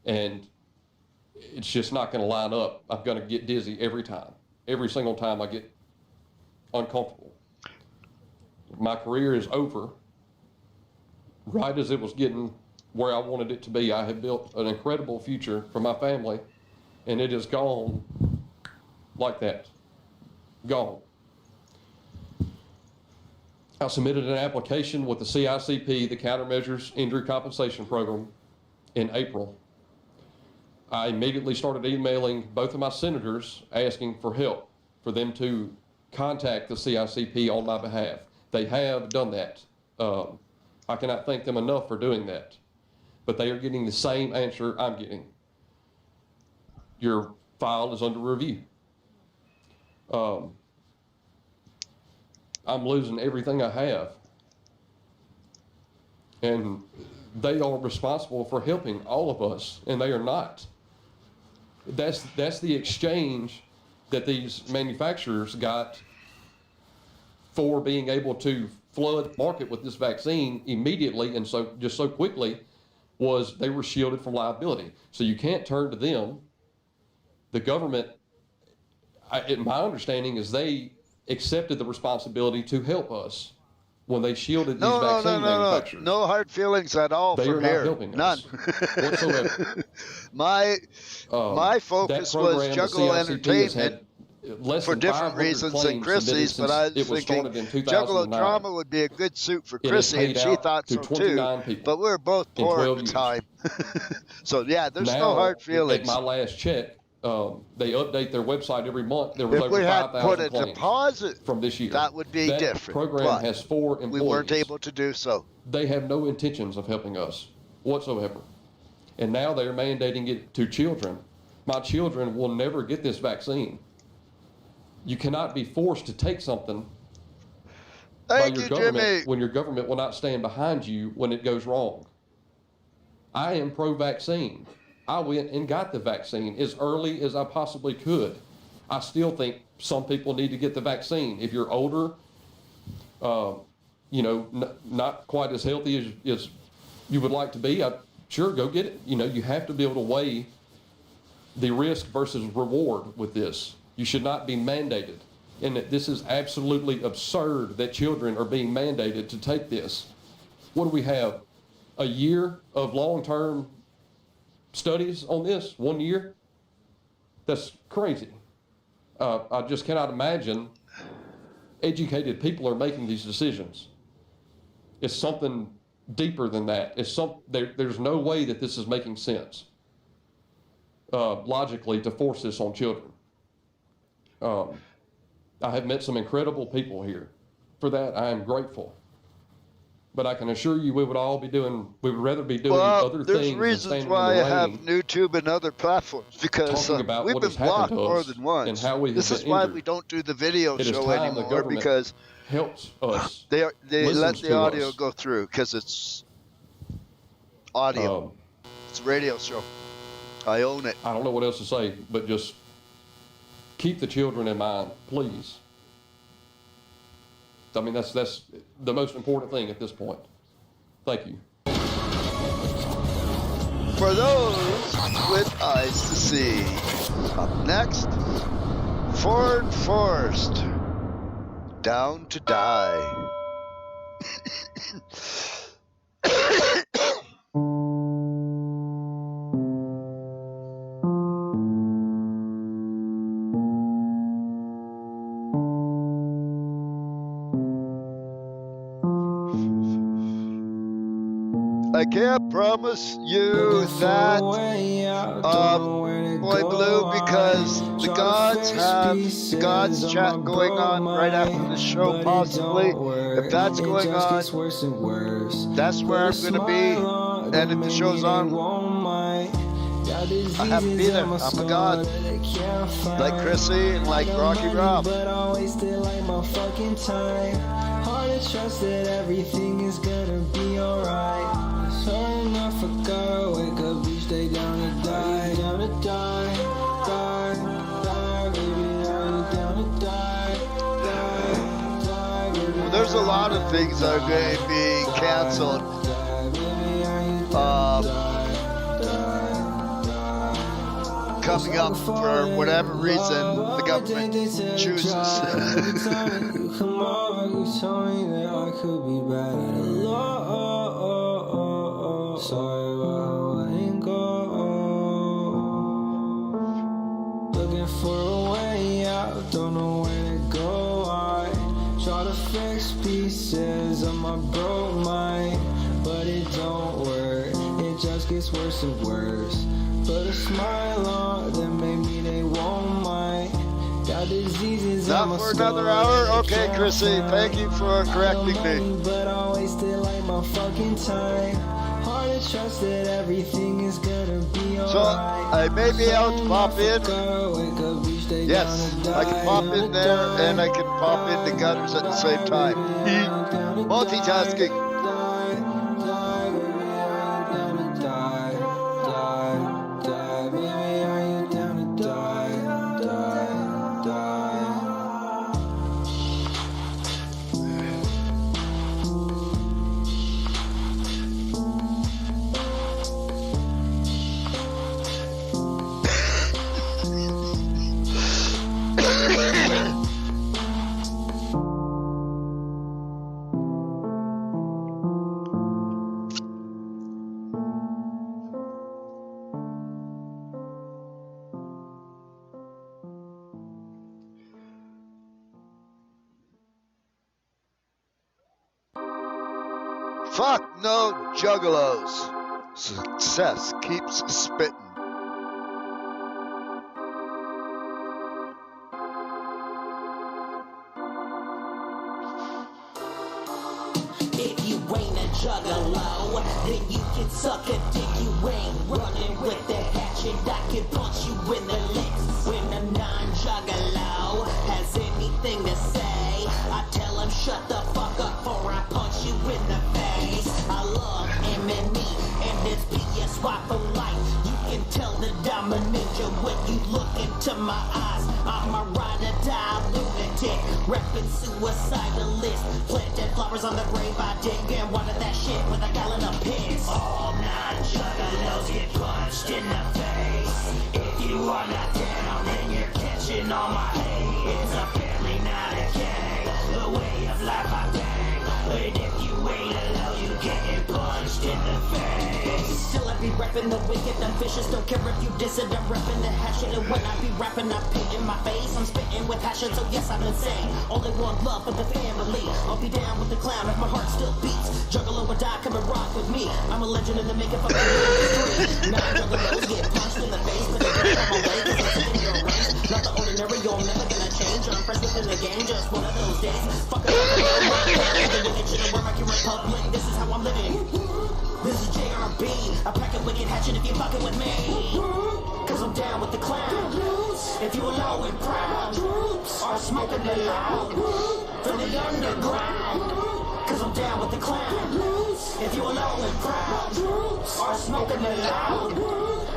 Speaker 18: And it's just not going to line up. I'm going to get dizzy every time. Every single time I get uncomfortable. My career is over. Right as it was getting where I wanted it to be, I had built an incredible future for my family, and it is gone like that. Gone. I submitted an application with the CICP, the Countermeasures Injury Compensation Program, in April. I immediately started emailing both of my senators asking for help, for them to contact the CICP on my behalf. They have done that. I cannot thank them enough for doing that. But they are getting the same answer I'm getting. Your file is under review. I'm losing everything I have. And they are responsible for helping all of us, and they are not. That's the exchange that these manufacturers got for being able to flood the market with this vaccine immediately and so quickly, was they were shielded from liability. So you can't turn to them. The government, my understanding is they accepted the responsibility to help us when they shielded these vaccine manufacturers.
Speaker 4: No hard feelings at all
Speaker 18: They
Speaker 4: from
Speaker 18: are not
Speaker 4: here.
Speaker 18: helping
Speaker 4: None.
Speaker 18: us whatsoever.
Speaker 4: My focus was Juggle Entertainment for different reasons than Chrissy's, but I was thinking Juggalo Drama would be a good suit for Chrissy, and she thought so too. But we were both poor at the time. So yeah, there's no hard feelings.
Speaker 18: At my last check, they update their website every month. There was
Speaker 4: If
Speaker 18: over
Speaker 4: we had
Speaker 18: 5,000
Speaker 4: put a
Speaker 18: claims
Speaker 4: deposit
Speaker 18: from this year.
Speaker 4: that would be
Speaker 18: that
Speaker 4: different.
Speaker 18: Program
Speaker 4: but
Speaker 18: has 4 employees.
Speaker 4: we weren't able to do so.
Speaker 18: They have no intentions of helping us whatsoever. And now they're mandating it to children. My children will never get this vaccine. You cannot be forced to take something by your government
Speaker 4: Jimmy.
Speaker 18: when your government will not stand behind you when it goes wrong. I am pro-vaccine. I went and got the vaccine as early as I possibly could. I still think some people need to get the vaccine. If you're older, not quite as healthy as you would like to be, sure, go get it. You have to be able to weigh the risk versus reward with this. You should not be mandated. And that this is absolutely absurd that children are being mandated to take this. What do we have? A year of long-term studies on this? 1 year? That's crazy. I just cannot imagine educated people are making these decisions. It's something deeper than that. There's no way that this is making sense logically to force this on children. I have met some incredible people here. For that, I am grateful. But I can assure you we would rather be doing other things.
Speaker 4: There's reasons why I have YouTube and other platforms, because we've been blocked more than once.
Speaker 18: And how we
Speaker 4: this is why we don't do the video show anymore, because
Speaker 18: helps us.
Speaker 4: They let the audio go through because it's audio. It's a radio show. I own it.
Speaker 18: I don't know what else to say, but just keep the children in mind, please. I mean, that's the most important thing at this point. Thank you.
Speaker 4: For those with eyes to see. Up next, Ford Forrest, Down to Die. I can't promise you that Boy Blue, because the gods have the gods chat going on right after the show, possibly. If that's going on, that's where I'm going to be. And if the show's on, I have to be there. I'm a god. Like Chrissy and like Rocky Rob.
Speaker 9: But always still like my fucking time. Hard to trust that everything is gonna be alright. Hard enough for God, wake up each day down to die, down to die, die, die, baby, down to die, die, die, baby.
Speaker 4: Well, there's a lot of things that are going to be canceled. Coming up for whatever reason the government chooses.
Speaker 9: You come over, you told me that I could be bad at a lot. Sorry about letting go. Looking for a way out, don't know where to go. I try to fix pieces of my broke mind, but it don't work. It just gets worse and worse. Put a smile on them, maybe they won't mind.
Speaker 8: Got diseases
Speaker 4: Not
Speaker 8: on my
Speaker 4: for another
Speaker 8: skull.
Speaker 4: hour? Okay, Chrissy, thank you for correcting me.
Speaker 8: But I always still like my fucking time. Hard to trust that everything is gonna be alright.
Speaker 4: So, I may be able to pop in. Yes, I can pop in there and I can pop in the gutters at the same time. Multitasking. Fuck no juggalos. Success keeps spitting.
Speaker 7: If you ain't a juggalo, then you can suck a dick. You ain't running with the hatchet. I can punch you in the lips. When a non-juggalo has anything to say, I tell him shut the fuck up or I punch you in the face. I love M&E and this PSY for life. You can tell that I'm a ninja when you look into my eyes. I'm a ride or die lunatic, reppin' suicidalist. Planted flowers on the grave I dig and water that shit with a gallon of piss. All non-juggalos get punched in the face. If you are not down, then you're catching all my hate. It's apparently not a gang, the way of life I bang. But if you ain't alone, you getting punched in the face. Still I be reppin' the wicked and vicious. Don't care if you diss it, I'm reppin' the hash shit. And when I be rapping, I paint in my face. I'm spitting with passion, so yes, I'm insane. Only one love for the family. I'll be down with the clown if my heart still beats. Juggalo or die, come and rock with me. I'm a legend in the making for the industry. Non-juggalos get punched in the face, but they don't come away cause I'm sitting your race. Not the ordinary, you're never gonna change. I'm fresh within the game, just one of those days. Fuck it, Republic, this is how I'm living. This is JRB, I pack a wicked hatchet if you're fucking with me. Cause I'm down with the clown. If you alone and proud, or smoking the loud from the underground. Cause I'm down with the clown. If you alone and proud, or smoking the loud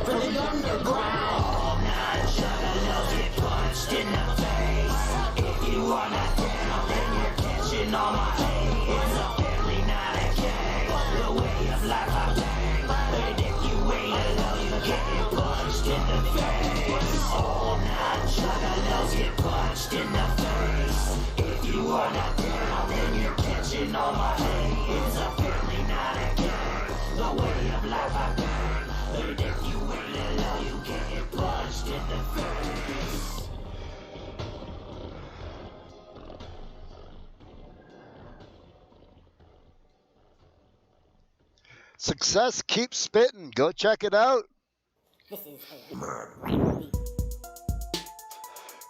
Speaker 7: from the underground. All non-juggalos get punched in the face. If you are not down, then you're catching all my hate. It's apparently not a gang, the way of life I bang. But if you ain't alone, you get punched in the face. All non-juggalos get punched in the face. If you are not down, then you're catching all my hate. It's apparently not a gang, the way of life I bang. But if you ain't alone, you get punched in the face.
Speaker 4: Success keeps spitting. Go check it out.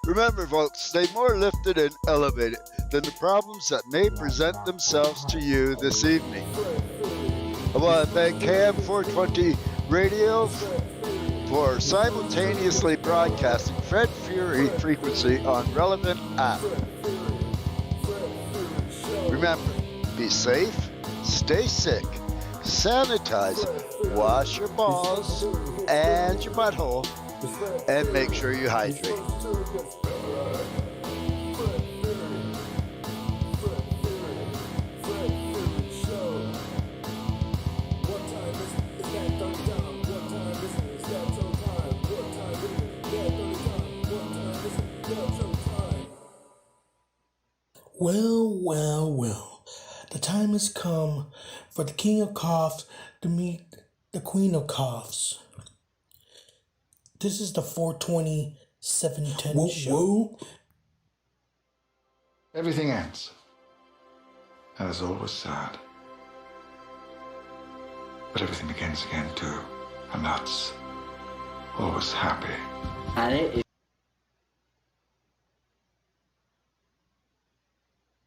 Speaker 4: Remember, folks, stay more lifted and elevated than the problems that may present themselves to you this evening. I want to thank KM 420 Radio for simultaneously broadcasting Fred Fury frequency on relevant app. Remember, be safe, stay sick, sanitize, wash your balls and your butthole, and make sure you hydrate.
Speaker 3: Well, well, well. The time has come for the King of Coughs to meet the Queen of Coughs. This is the 420 710 show. Whoa.
Speaker 19: Everything ends. And it's always sad. But everything begins again too. And that's always happy.
Speaker 20: And it is